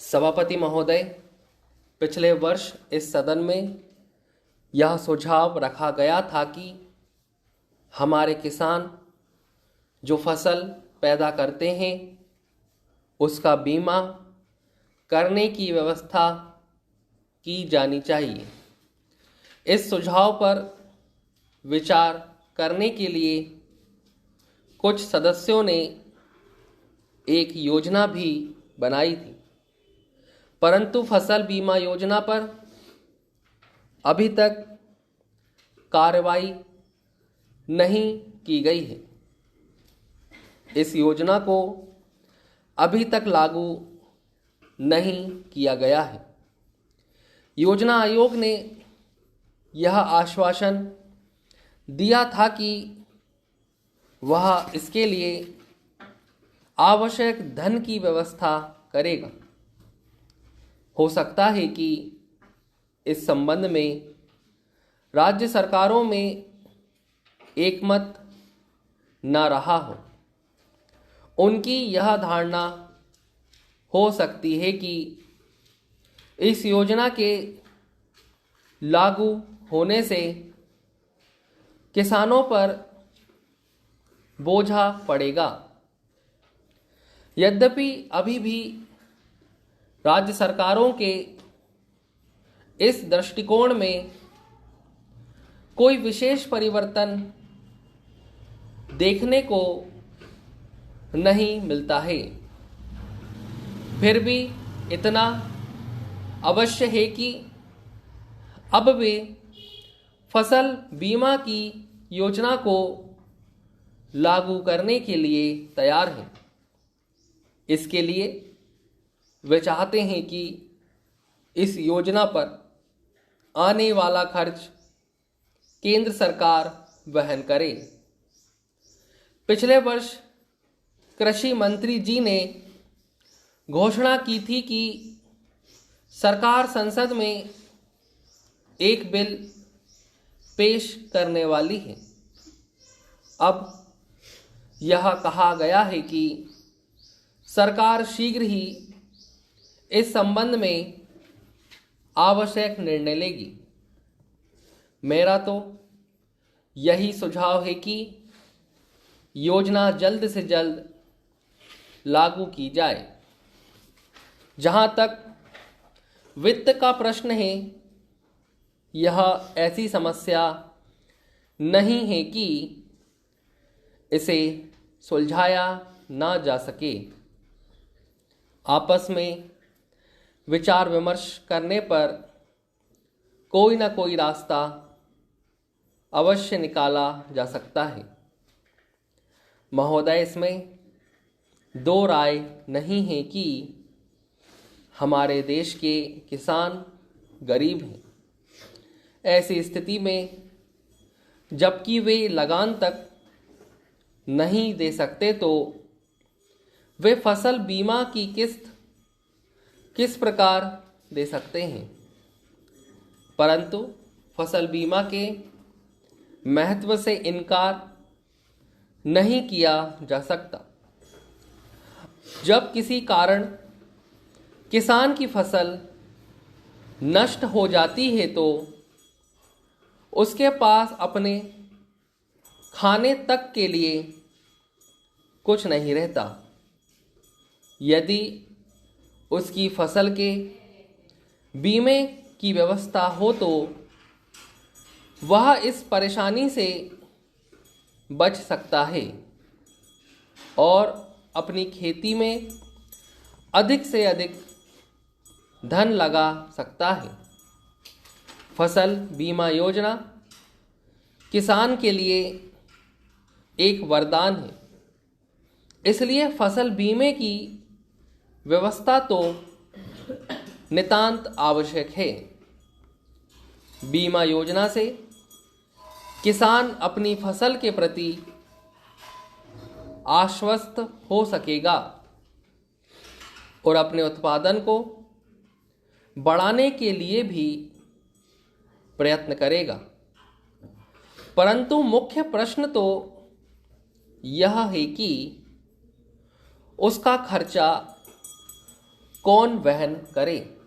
सभापति महोदय, पिछले वर्ष इस सदन में यह सुझाव रखा गया था कि हमारे किसान जो फसल पैदा करते हैं उसका बीमा करने की व्यवस्था की जानी चाहिए। इस सुझाव पर विचार करने के लिए कुछ सदस्यों ने एक योजना भी बनाई थी, परंतु फसल बीमा योजना पर अभी तक कार्रवाई नहीं की गई है। इस योजना को अभी तक लागू नहीं किया गया है। योजना आयोग ने यह आश्वासन दिया था कि वह इसके लिए आवश्यक धन की व्यवस्था करेगा। हो सकता है कि इस संबंध में राज्य सरकारों में एकमत न रहा हो। उनकी यह धारणा हो सकती है कि इस योजना के लागू होने से किसानों पर बोझा पड़ेगा। यद्यपि अभी भी राज्य सरकारों के इस दृष्टिकोण में कोई विशेष परिवर्तन देखने को नहीं मिलता है, फिर भी इतना अवश्य है कि अब वे फसल बीमा की योजना को लागू करने के लिए तैयार हैं। इसके लिए वे चाहते हैं कि इस योजना पर आने वाला खर्च केंद्र सरकार वहन करे। पिछले वर्ष कृषि मंत्री जी ने घोषणा की थी कि सरकार संसद में एक बिल पेश करने वाली है। अब यह कहा गया है कि सरकार शीघ्र ही इस संबंध में आवश्यक निर्णय लेगी। मेरा तो यही सुझाव है कि योजना जल्द से जल्द लागू की जाए। जहां तक वित्त का प्रश्न है, यह ऐसी समस्या नहीं है कि इसे सुलझाया ना जा सके। आपस में विचार विमर्श करने पर कोई ना कोई रास्ता अवश्य निकाला जा सकता है। महोदय, इसमें दो राय नहीं है कि हमारे देश के किसान गरीब हैं। ऐसी स्थिति में जबकि वे लगान तक नहीं दे सकते, तो वे फसल बीमा की किस्त किस प्रकार दे सकते हैं। परंतु फसल बीमा के महत्व से इनकार नहीं किया जा सकता। जब किसी कारण किसान की फसल नष्ट हो जाती है तो उसके पास अपने खाने तक के लिए कुछ नहीं रहता। यदि उसकी फसल के बीमे की व्यवस्था हो तो वह इस परेशानी से बच सकता है और अपनी खेती में अधिक से अधिक धन लगा सकता है। फसल बीमा योजना किसान के लिए एक वरदान है। इसलिए फसल बीमे की व्यवस्था तो नितांत आवश्यक है। बीमा योजना से किसान अपनी फसल के प्रति आश्वस्त हो सकेगा और अपने उत्पादन को बढ़ाने के लिए भी प्रयत्न करेगा। परंतु मुख्य प्रश्न तो यह है कि उसका खर्चा कौन वहन करे।